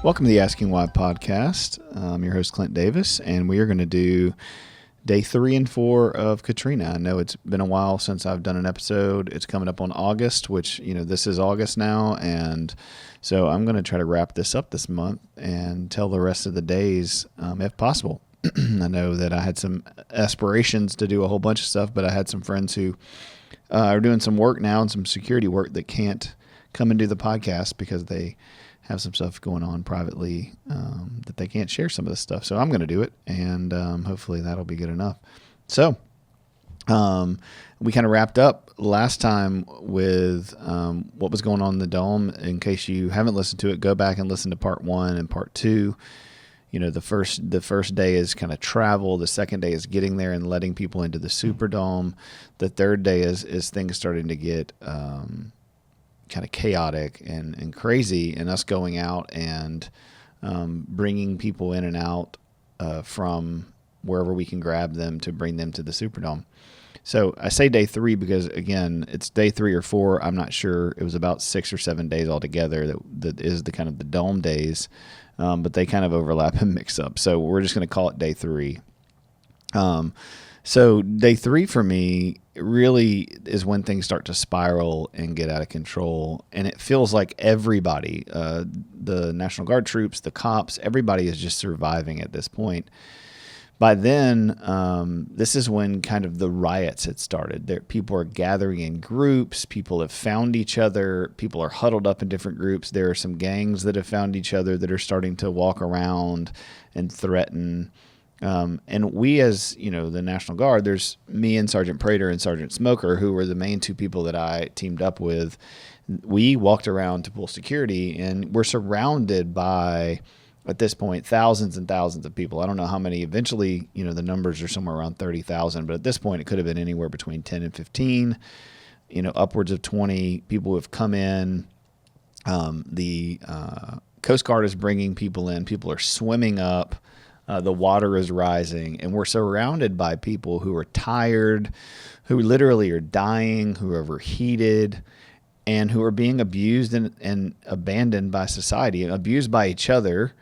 Welcome to the Asking Why podcast. I'm your host, Clint Davis, and we are going to do day 3 and 4 of Katrina. I know it's been a while since I've done an episode. It's coming up on August, which, this is August now, and so I'm going to try to wrap this up this month and tell the rest of the days, if possible. I know that I had some aspirations to do a whole bunch of stuff, but I had some friends who are doing some work now and some security work that can't come and do the podcast because they have some stuff going on privately that they can't share some of this stuff. So I'm going to do it, and hopefully that'll be good enough. So we kind of wrapped up last time with what was going on in the Dome. In case you haven't listened to it, go back and listen to part 1 and part 2. The first day is kind of travel. The second day is getting there and letting people into the Superdome. The third day is things starting to get kind of chaotic and crazy, and us going out and bringing people in and out from wherever we can grab them to bring them to the Superdome. So I say day 3 because, again, it's day 3 or 4. I'm not sure. It was about 6 or 7 days altogether that is the kind of the Dome days, but they kind of overlap and mix up. So we're just going to call it day 3. So day 3 for me really is when things start to spiral and get out of control. And it feels like everybody, the National Guard troops, the cops, everybody is just surviving at this point. By then, this is when kind of the riots had started. People are gathering in groups. People have found each other. People are huddled up in different groups. There are some gangs that have found each other that are starting to walk around and threaten. And we, as the National Guard, there's me and Sergeant Prater and Sergeant Smoker, who were the main 2 people that I teamed up with. We walked around to pull security, and we're surrounded by, at this point, thousands and thousands of people. I don't know how many. Eventually, the numbers are somewhere around 30,000, but at this point, it could have been anywhere between 10 and 15. Upwards of 20 people who have come in. The Coast Guard is bringing people in. People are swimming up. The water is rising, and we're surrounded by people who are tired, who literally are dying, who are overheated, and who are being abused and abandoned by society, and abused by each other,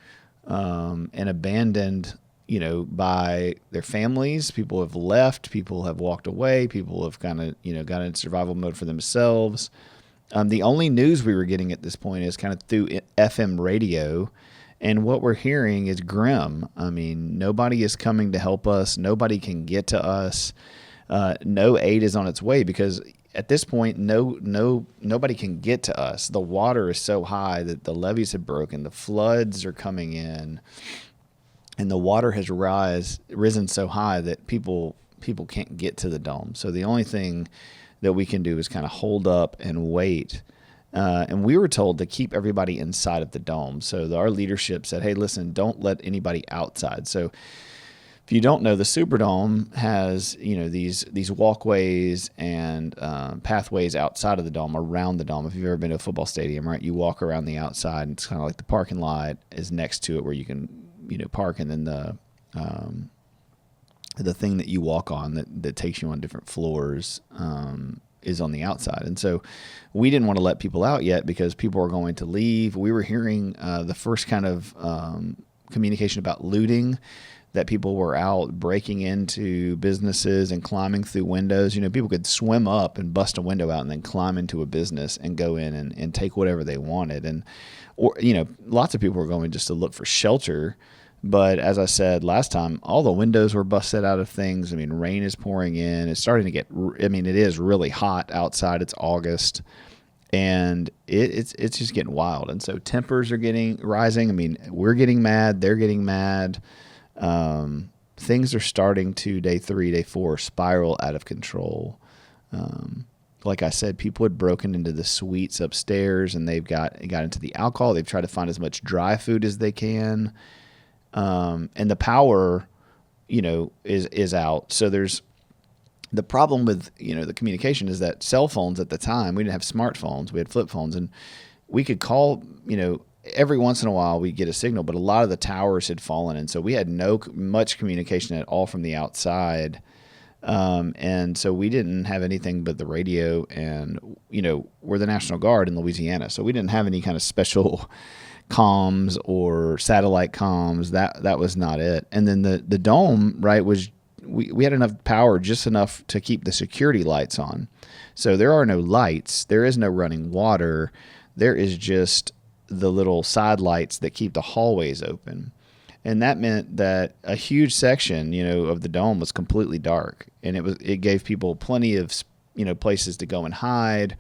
and abandoned, by their families. People have left. People have walked away. People have kind of, got in survival mode for themselves. The only news we were getting at this point is kind of through FM radio. And what we're hearing is grim. I mean, nobody is coming to help us. Nobody can get to us. No aid is on its way because at this point, nobody can get to us. The water is so high that the levees have broken. The floods are coming in, and the water has risen so high that people can't get to the Dome. So the only thing that we can do is kind of hold up and wait. And we were told to keep everybody inside of the Dome. So our leadership said, hey, listen, don't let anybody outside. So if you don't know, the Superdome has, these walkways and pathways outside of the Dome, around the Dome. If you've ever been to a football stadium, right, you walk around the outside, and it's kind of like the parking lot is next to it where you can, park, and then the thing that you walk on that takes you on different floors is on the outside. And so we didn't want to let people out yet because people were going to leave. We were hearing the first kind of communication about looting, that people were out breaking into businesses and climbing through windows. People could swim up and bust a window out and then climb into a business and go in and take whatever they wanted. Or lots of people were going just to look for shelter. But as I said last time, all the windows were busted out of things. I mean, rain is pouring in. It's starting to get, it is really hot outside. It's August, and it's just getting wild. And so tempers are rising. I mean, we're getting mad. They're getting mad. Things are starting to, day 3, day 4, spiral out of control. Like I said, people had broken into the suites upstairs, and they've got into the alcohol. They've tried to find as much dry food as they can. And the power, is out. So there's the problem with, the communication is that cell phones at the time, we didn't have smartphones, we had flip phones, and we could call, every once in a while we get a signal, but a lot of the towers had fallen. And so we had no much communication at all from the outside. And so we didn't have anything but the radio, and we're the National Guard in Louisiana, so we didn't have any kind of special comms or satellite comms. That was not it. And then the dome, right, was we had enough power, just enough to keep the security lights on. So there are no lights, there is no running water, there is just the little side lights that keep the hallways open. And that meant that a huge section, of the dome was completely dark, and it gave people plenty of, places to go and hide,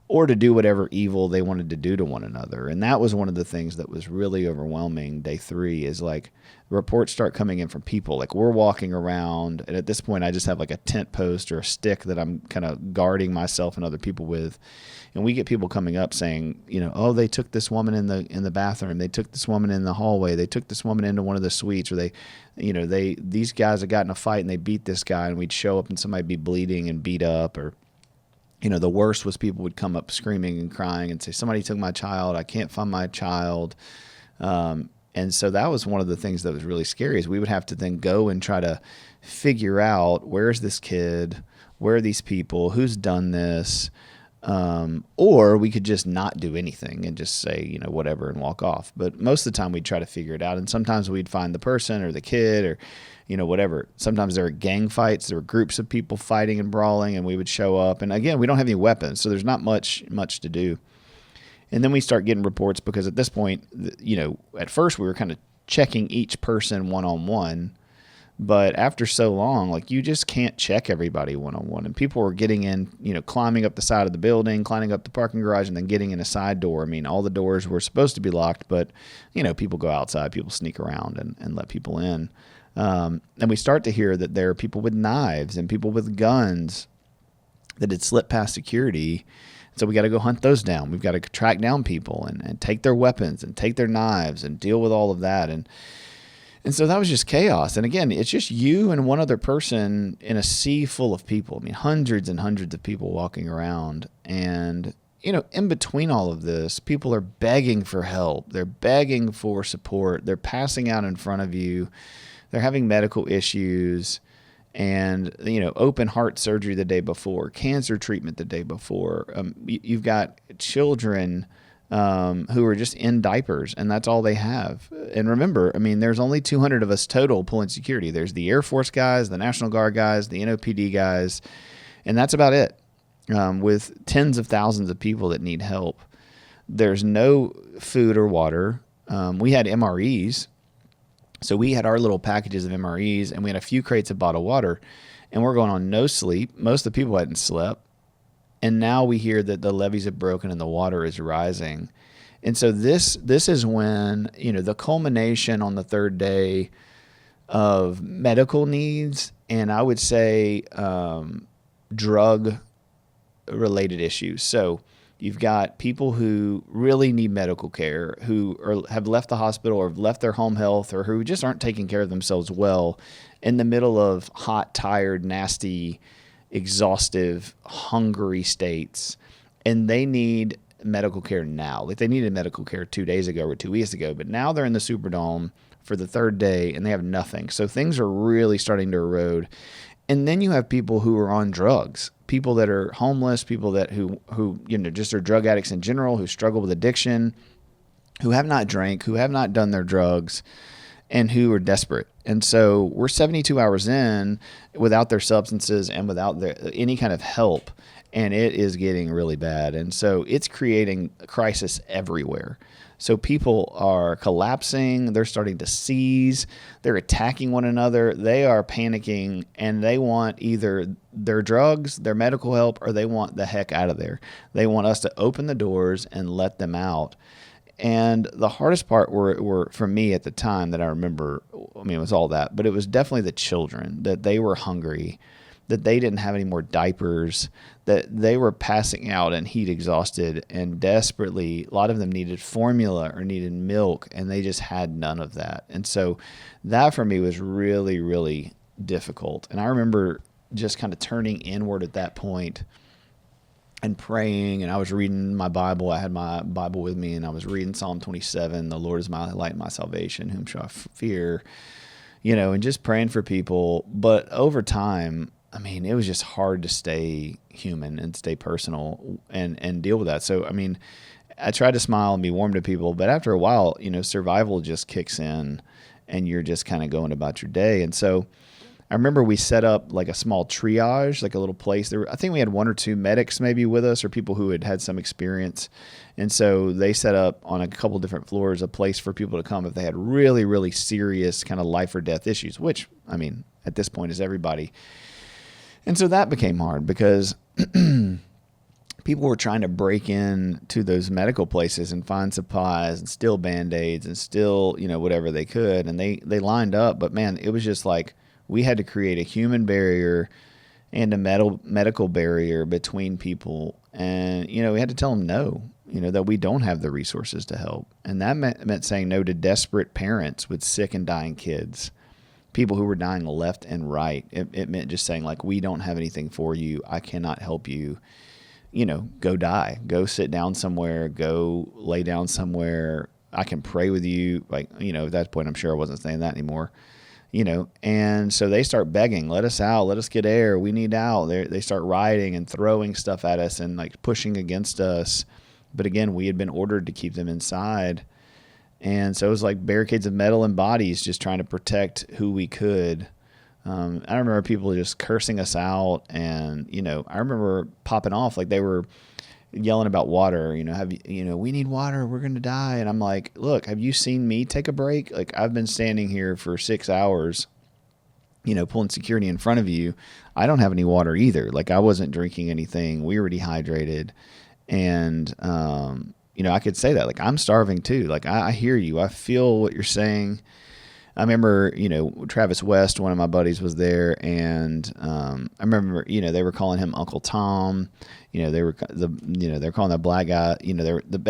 or to do whatever evil they wanted to do to one another. And that was one of the things that was really overwhelming day 3, is like reports start coming in from people. Like, we're walking around, and at this point I just have like a tent post or a stick that I'm kind of guarding myself and other people with. And we get people coming up saying, oh, they took this woman in the bathroom, they took this woman in the hallway, they took this woman into one of the suites, or these guys had gotten in a fight and they beat this guy, and we'd show up and somebody'd be bleeding and beat up. Or the worst was people would come up screaming and crying and say, somebody took my child, I can't find my child. And so that was one of the things that was really scary, is we would have to then go and try to figure out, where's this kid, where are these people, who's done this, or we could just not do anything and just say, whatever, and walk off. But most of the time we'd try to figure it out, and sometimes we'd find the person or the kid or whatever. Sometimes there were gang fights. There were groups of people fighting and brawling, and we would show up. And again, we don't have any weapons, so there's not much to do. And then we start getting reports, because at this point, at first we were kind of checking each person one-on-one. But after so long, like, you just can't check everybody one-on-one. And people were getting in, climbing up the side of the building, climbing up the parking garage, and then getting in a side door. I mean, all the doors were supposed to be locked, but, people go outside, people sneak around and let people in. And we start to hear that there are people with knives and people with guns that had slipped past security. So we got to go hunt those down. We've got to track down people and take their weapons and take their knives and deal with all of that. And so that was just chaos. And again, it's just you and one other person in a sea full of people. I mean, hundreds and hundreds of people walking around. And, in between all of this, people are begging for help. They're begging for support. They're passing out in front of you. They're having medical issues, and, open heart surgery the day before, cancer treatment the day before. You've got children who are just in diapers, and that's all they have. And remember, I mean, there's only 200 of us total pulling security. There's the Air Force guys, the National Guard guys, the NOPD guys, and that's about it, with tens of thousands of people that need help. There's no food or water. We had MREs. So we had our little packages of MREs, and we had a few crates of bottled water, and we're going on no sleep. Most of the people hadn't slept. And now we hear that the levees have broken and the water is rising. And so this is when, the culmination on the third day of medical needs, and I would say drug related issues. So you've got people who really need medical care, who have left the hospital or have left their home health, or who just aren't taking care of themselves well, in the middle of hot, tired, nasty, exhaustive, hungry states. And they need medical care now. Like, they needed medical care 2 days ago or 2 weeks ago, but now they're in the Superdome for the third day and they have nothing. So things are really starting to erode. And then you have people who are on drugs, people that are homeless, people that who just are drug addicts in general, who struggle with addiction, who have not drank, who have not done their drugs, and who are desperate. And so we're 72 hours in without their substances and without any kind of help, and it is getting really bad. And so it's creating a crisis everywhere. So people are collapsing, they're starting to seize, they're attacking one another, they are panicking, and they want either their drugs, their medical help, or they want the heck out of there. They want us to open the doors and let them out. And the hardest part were for me at the time that I remember, I mean, it was all that, but it was definitely the children, that they were hungry, that they didn't have any more diapers, that they were passing out and heat exhausted and desperately, a lot of them needed formula or needed milk, and they just had none of that. And so that for me was really, really difficult. And I remember just kind of turning inward at that point and praying, and I was reading my Bible. I had my Bible with me, and I was reading Psalm 27, "The Lord is my light and my salvation, whom shall I fear?" And just praying for people. But over time, I mean, it was just hard to stay human and stay personal and deal with that. So, I mean, I tried to smile and be warm to people, but after a while, survival just kicks in and you're just kind of going about your day. And so I remember we set up like a small triage, like a little place. I think we had one or two medics maybe with us or people who had some experience. And so they set up on a couple different floors a place for people to come if they had really, really serious kind of life or death issues, which, I mean, at this point is everybody. And so that became hard because people were trying to break in to those medical places and find supplies and steal Band-Aids and steal, whatever they could. And they lined up. But, man, it was just like we had to create a human barrier and a medical barrier between people. And, we had to tell them no, that we don't have the resources to help. And that meant saying no to desperate parents with sick and dying kids, people who were dying left and right. It meant just saying, like, we don't have anything for you. I cannot help you. Go die, go sit down somewhere, go lay down somewhere. I can pray with you. Like, at that point, I'm sure I wasn't saying that anymore, and so they start begging, let us out, let us get air. We need out. They start rioting and throwing stuff at us and like pushing against us. But again, we had been ordered to keep them inside. And so it was like barricades of metal and bodies just trying to protect who we could. I remember people just cursing us out, and I remember popping off like they were yelling about water. We need water, we're gonna die. And I'm like, look, have you seen me take a break? Like, I've been standing here for 6 hours, pulling security in front of you. I don't have any water either. Like, I wasn't drinking anything. We were dehydrated, and I could say that. Like, I'm starving too. Like, I hear you. I feel what you're saying. I remember, Travis West, one of my buddies, was there, and I remember, they were calling him Uncle Tom. They're calling that black guy.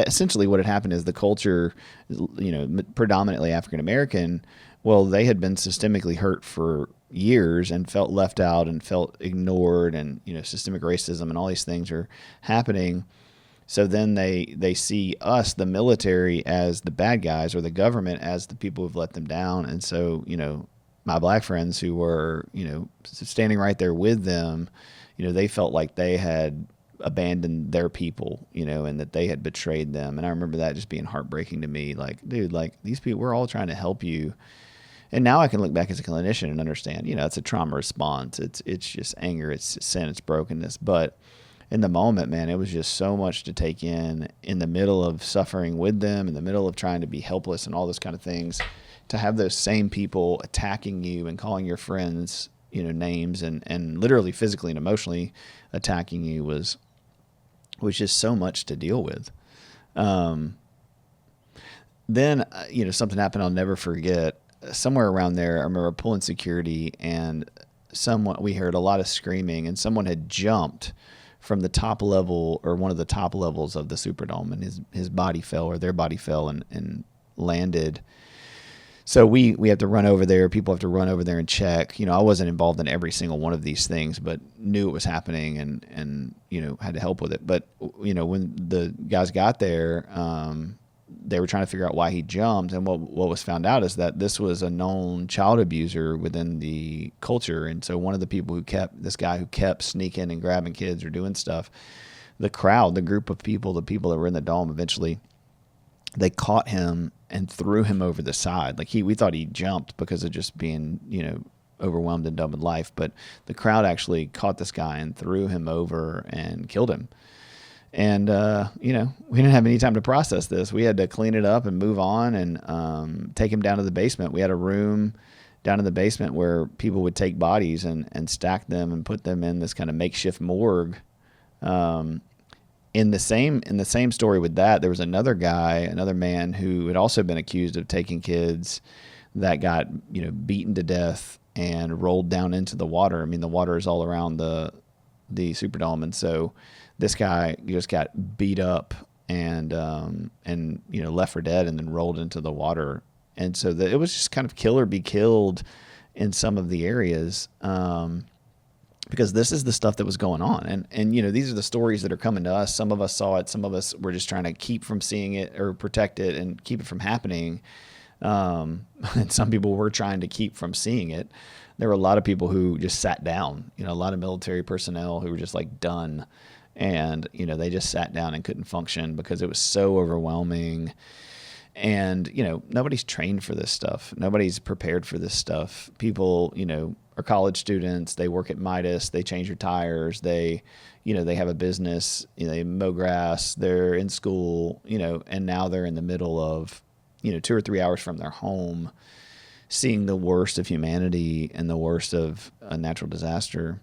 Essentially what had happened is the culture, predominantly African American. Well, they had been systemically hurt for years and felt left out and felt ignored, and systemic racism and all these things are happening. So then they see us, the military, as the bad guys, or the government as the people who've let them down. And so, my black friends who were, standing right there with them, they felt like they had abandoned their people, and that they had betrayed them. And I remember that just being heartbreaking to me. Like, dude, like, these people, we're all trying to help you. And now I can look back as a clinician and understand, it's a trauma response. It's just anger, it's sin, it's brokenness. But in the moment, man, it was just so much to take in the middle of suffering with them, in the middle of trying to be helpless and all those kind of things, to have those same people attacking you and calling your friends, names and literally physically and emotionally attacking you was just so much to deal with. Then, something happened I'll never forget. Somewhere around there, I remember pulling security, and we heard a lot of screaming, and someone had jumped from the top level, or one of the top levels of the Superdome, and his body fell, or their body fell and landed. So we have to run over there. People have to run over there and check. I wasn't involved in every single one of these things, but knew it was happening and had to help with it. But when the guys got there, they were trying to figure out why he jumped, and what was found out is that this was a known child abuser within the culture. And so one of the people this guy who kept sneaking and grabbing kids or doing stuff, the crowd, the group of people, the people that were in the dome, eventually they caught him and threw him over the side. Like, we thought he jumped because of just being overwhelmed and done with life, but the crowd actually caught this guy and threw him over and killed him. And, we didn't have any time to process this. We had to clean it up and move on and take him down to the basement. We had a room down in the basement where people would take bodies and stack them and put them in this kind of makeshift morgue. In the same story with that, there was another man who had also been accused of taking kids that got, beaten to death and rolled down into the water. I mean, the water is all around the Superdome. And so this guy just got beat up and left for dead and then rolled into the water. And so it was just kind of kill or be killed in some of the areas, because this is the stuff that was going on. And these are the stories that are coming to us. Some of us saw it. Some of us were just trying to keep from seeing it or protect it and keep it from happening. And some people were trying to keep from seeing it. There were a lot of people who just sat down, a lot of military personnel who were just like done. And, they just sat down and couldn't function because it was so overwhelming. And, nobody's trained for this stuff. Nobody's prepared for this stuff. People, are college students. They work at Midas. They change your tires. They have a business. They mow grass. They're in school, and now they're in the middle of, 2 or 3 hours from their home, seeing the worst of humanity and the worst of a natural disaster.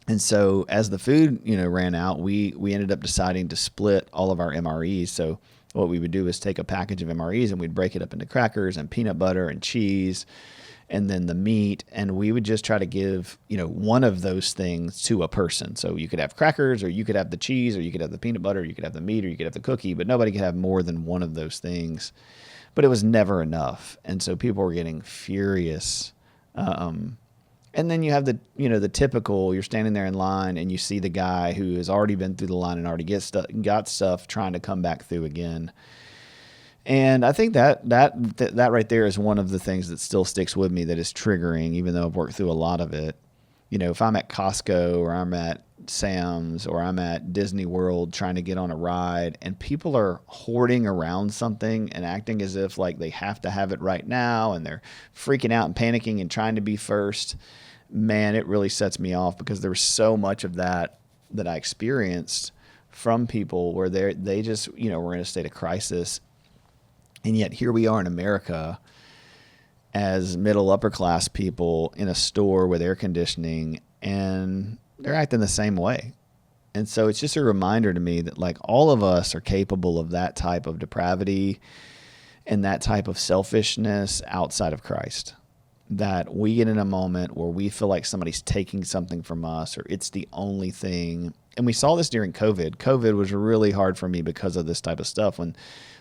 And so as the food, ran out, we ended up deciding to split all of our MREs. So what we would do is take a package of MREs and we'd break it up into crackers and peanut butter and cheese and then the meat. And we would just try to give, one of those things to a person. So you could have crackers, or you could have the cheese, or you could have the peanut butter, or you could have the meat, or you could have the cookie, but nobody could have more than one of those things. But it was never enough. And so people were getting furious. And then you have the typical, you're standing there in line and you see the guy who has already been through the line and already got stuff trying to come back through again. And I think that right there is one of the things that still sticks with me, that is triggering, even though I've worked through a lot of it. If I'm at Costco or I'm at Sam's or I'm at Disney World trying to get on a ride and people are hoarding around something and acting as if like they have to have it right now, and they're freaking out and panicking and trying to be first, man, it really sets me off, because there was so much of that I experienced from people where they just, were in a state of crisis. And yet here we are in America as middle upper class people in a store with air conditioning, and they're acting the same way. And so it's just a reminder to me that like all of us are capable of that type of depravity and that type of selfishness outside of Christ. That we get in a moment where we feel like somebody's taking something from us, or it's the only thing. And we saw this during COVID. COVID was really hard for me because of this type of stuff. When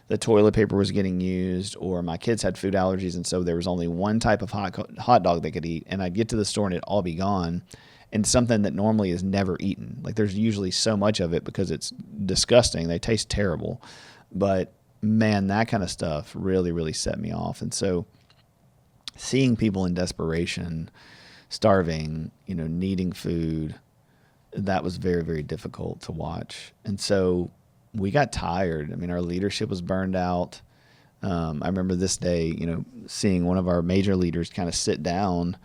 the toilet paper was getting used, or my kids had food allergies, and so there was only one type of hot dog they could eat, and I'd get to the store and it'd all be gone, and something that normally is never eaten. Like there's usually so much of it because it's disgusting. They taste terrible. But man, that kind of stuff really, really set me off. And so seeing people in desperation, starving, needing food, that was very, very difficult to watch. And so we got tired. I mean, our leadership was burned out. I remember this day, seeing one of our major leaders kind of sit down,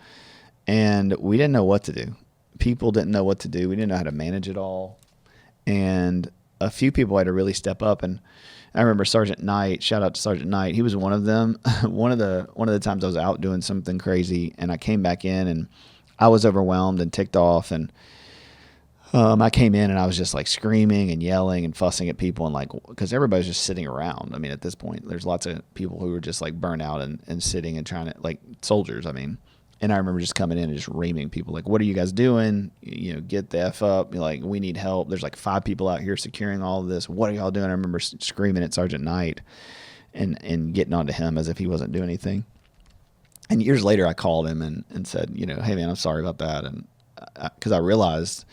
and we didn't know what to do. People didn't know what to do. We didn't know how to manage it all. And a few people had to really step up. And I remember Sergeant Knight, shout out to Sergeant Knight. He was one of them. One of the times I was out doing something crazy, and I came back in and I was overwhelmed and ticked off. And I came in and I was just like screaming and yelling and fussing at people, and like, because everybody's just sitting around. I mean, at this point, there's lots of people who were just like burnt out and sitting and trying to, like soldiers, I mean. And I remember just coming in and just reaming people, like, what are you guys doing? Get the F up. Like, we need help. There's like 5 people out here securing all of this. What are y'all doing? I remember screaming at Sergeant Knight and getting onto him as if he wasn't doing anything. And years later, I called him and said, hey, man, I'm sorry about that. And because I realized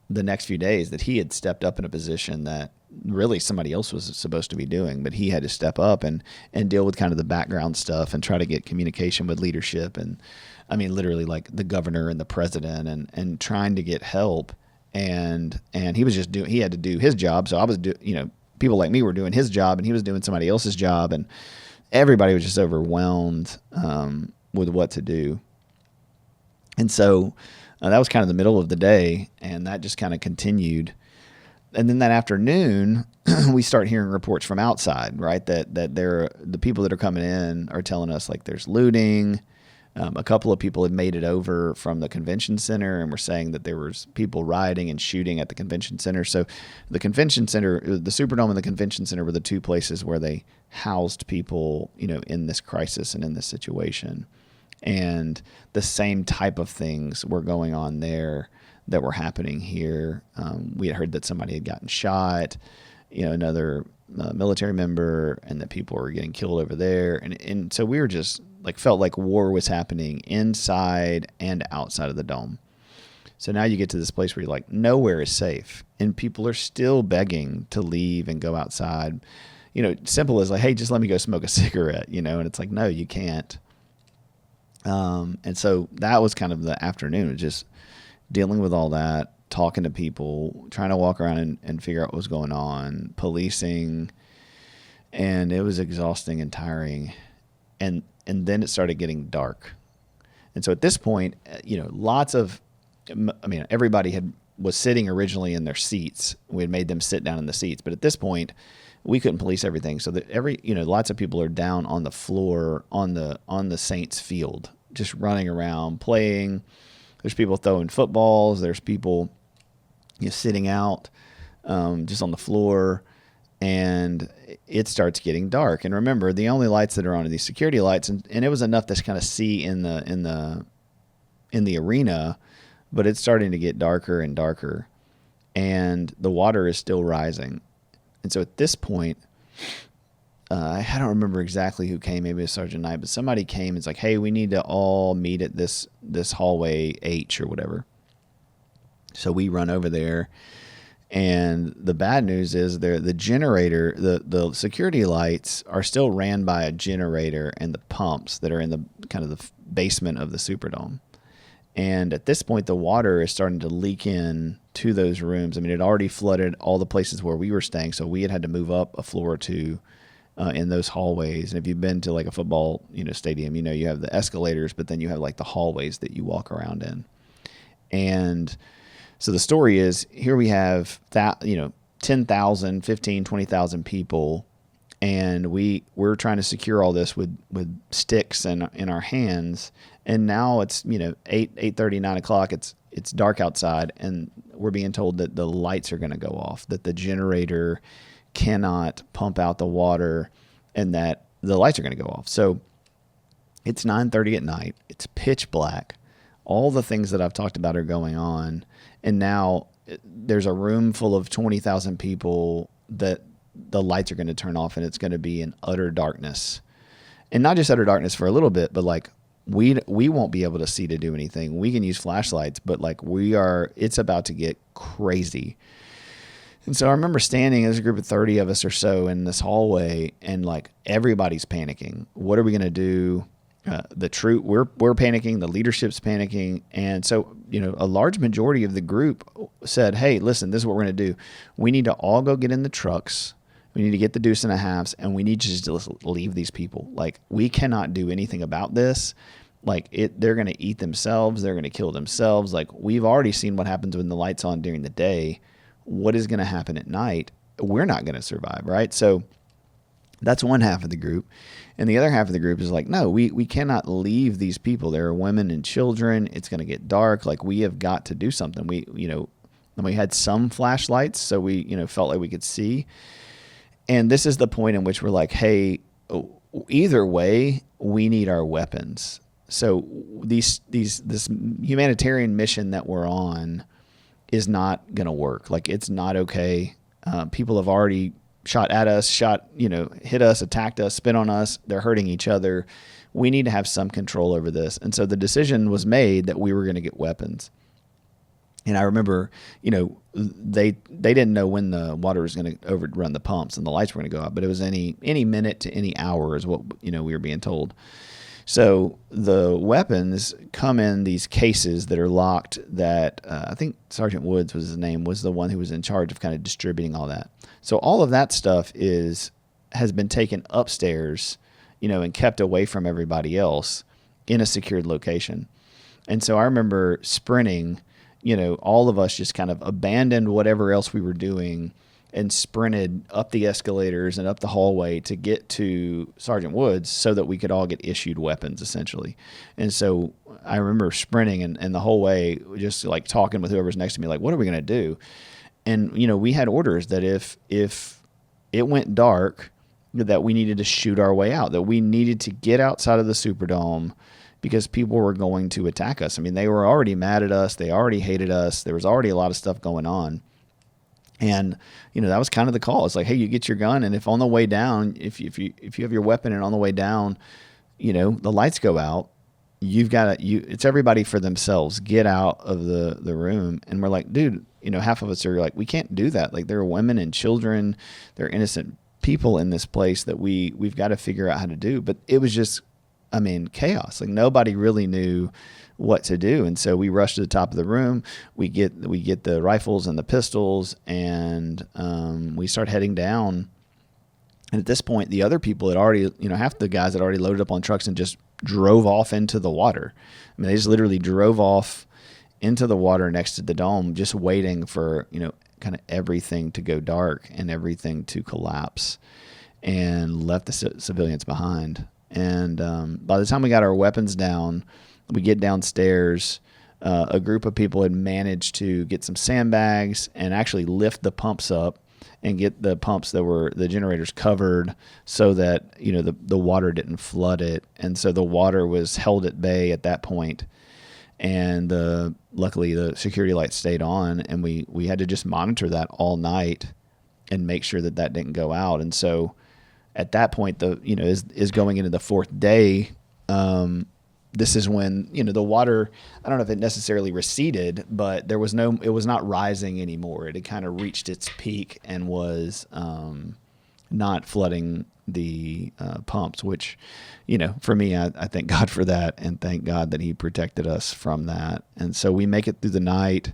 the next few days that he had stepped up in a position that really somebody else was supposed to be doing, but he had to step up and deal with kind of the background stuff and try to get communication with leadership. And I mean, literally like the governor and the president and trying to get help. And he was just he had to do his job. So I was people like me were doing his job, and he was doing somebody else's job, and everybody was just overwhelmed with what to do. And so that was kind of the middle of the day, and that just kind of continued. And then that afternoon, we start hearing reports from outside, right? That the people that are coming in are telling us like there's looting. A couple of people had made it over from the convention center and were saying that there was people rioting and shooting at the convention center. So the convention center, the Superdome and the convention center were the 2 places where they housed people, in this crisis and in this situation. And the same type of things were going on there that were happening here. We had heard that somebody had gotten shot, another military member, and that people were getting killed over there. And so we were just like, felt like war was happening inside and outside of the dome. So now you get to this place where you're like, nowhere is safe, and people are still begging to leave and go outside. simple as like, hey, just let me go smoke a cigarette, and it's like, no, you can't. And so that was kind of the afternoon, just dealing with all that, talking to people, trying to walk around and figure out what was going on, policing, and it was exhausting and tiring. And then it started getting dark. And so at this point, everybody was sitting originally in their seats. We had made them sit down in the seats, but at this point, we couldn't police everything. So that lots of people are down on the floor on the Saints field, just running around playing. There's people throwing footballs. There's people sitting out just on the floor, and it starts getting dark. And remember, the only lights that are on are these security lights, and it was enough to kind of see in the arena, but it's starting to get darker and darker, and the water is still rising. And so at this point, I don't remember exactly who came, maybe it was Sergeant Knight, but somebody came and it's like, hey, we need to all meet at this hallway H or whatever. So we run over there, and the bad news is the generator, the security lights are still ran by a generator and the pumps that are in the kind of the basement of the Superdome. And at this point, the water is starting to leak in to those rooms. I mean, it already flooded all the places where we were staying, so we had to move up a floor or two in those hallways. And if you've been to like a football, stadium, you have the escalators, but then you have like the hallways that you walk around in. And so the story is, here we have 10,000, 15, 20,000 people, and we're trying to secure all this with sticks in our hands. And now it's 8:30, 9 o'clock. It's dark outside, and we're being told that the lights are going to go off, that the generator cannot pump out the water, and that the lights are going to go off. So it's 9:30 at night. It's pitch black. All the things that I've talked about are going on, and now there's a room full of 20,000 people that the lights are going to turn off, and it's going to be in utter darkness. And not just utter darkness for a little bit, but like we won't be able to see to do anything. We can use flashlights, but like it's about to get crazy. And so I remember standing as a group of 30 of us or so in this hallway, and like everybody's panicking. What are we going to do? We're panicking, the leadership's panicking. And so, a large majority of the group said, hey, listen, this is what we're going to do. We need to all go get in the trucks. We need to get the deuce and a halves, and we need to just leave these people. Like, we cannot do anything about this. Like, they're going to eat themselves. They're going to kill themselves. Like, we've already seen what happens when the light's on during the day. What is going to happen at night? We're not going to survive, right? So that's one half of the group. And the other half of the group is like, no, we cannot leave these people. There are women and children. It's going to get dark. Like, we have got to do something. We had some flashlights, so we, felt like we could see. And this is the point in which we're like, hey, either way, we need our weapons. So this humanitarian mission that we're on is not going to work. Like, it's not okay. People have already shot at us, hit us, attacked us, spit on us. They're hurting each other. We need to have some control over this. And so the decision was made that we were going to get weapons. And I remember, they didn't know when the water was going to overrun the pumps and the lights were going to go out, but it was any minute to any hour is what, we were being told. So the weapons come in these cases that are locked that I think Sergeant Woods was his name, was the one who was in charge of kind of distributing all that. So all of that stuff has been taken upstairs, and kept away from everybody else in a secured location. And so I remember sprinting, all of us just kind of abandoned whatever else we were doing and sprinted up the escalators and up the hallway to get to Sergeant Woods so that we could all get issued weapons, essentially. And so I remember sprinting and the whole way just like talking with whoever's next to me, like, what are we going to do? And, we had orders that if it went dark, that we needed to shoot our way out, that we needed to get outside of the Superdome because people were going to attack us. I mean, they were already mad at us. They already hated us. There was already a lot of stuff going on. And, that was kind of the call. It's like, hey, you get your gun, and if on the way down, if you have your weapon and on the way down, the lights go out, it's everybody for themselves. Get out of the room. And we're like, dude, half of us are like, we can't do that. Like, there are women and children, there are innocent people in this place that we've got to figure out how to do. But it was just, chaos. Like nobody really knew what to do. And so we rushed to the top of the room. We get the rifles and the pistols, and we start heading down. And at this point, the other people had already, half the guys had already loaded up on trucks and just drove off into the water. They just literally drove off into the water next to the dome, just waiting for, kind of everything to go dark and everything to collapse, and left the civilians behind. And by the time we got our weapons down, we get downstairs, a group of people had managed to get some sandbags and actually lift the pumps up and get the pumps that were the generators covered so that, the water didn't flood it. And so the water was held at bay at that point. And luckily the security lights stayed on, and we had to just monitor that all night and make sure that didn't go out. And so at that point, is going into the fourth day. This is when, the water, I don't know if it necessarily receded, but it was not rising anymore. It had kind of reached its peak and was not flooding the pumps, which, for me, I thank God for that, and thank God that he protected us from that. And so we make it through the night.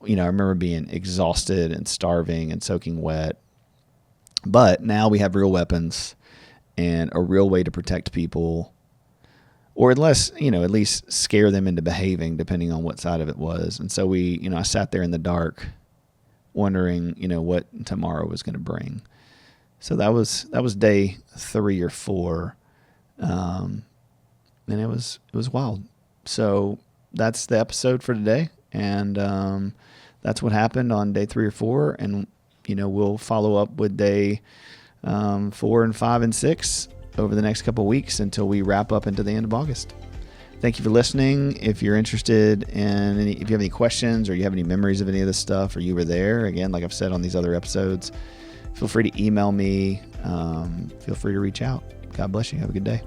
I remember being exhausted and starving and soaking wet, but now we have real weapons and a real way to protect people, or at least scare them into behaving, depending on what side of it was. And so I sat there in the dark wondering, what tomorrow was going to bring. So that was day 3 or 4. And it was wild. So that's the episode for today. And, that's what happened on day 3 or 4. And, we'll follow up with day, 4 and 5 and 6 over the next couple of weeks until we wrap up into the end of August. Thank you for listening. If you're interested in if you have any questions, or you have any memories of any of this stuff, or you were there, again, like I've said on these other episodes, feel free to email me. Feel free to reach out. God bless you. Have a good day.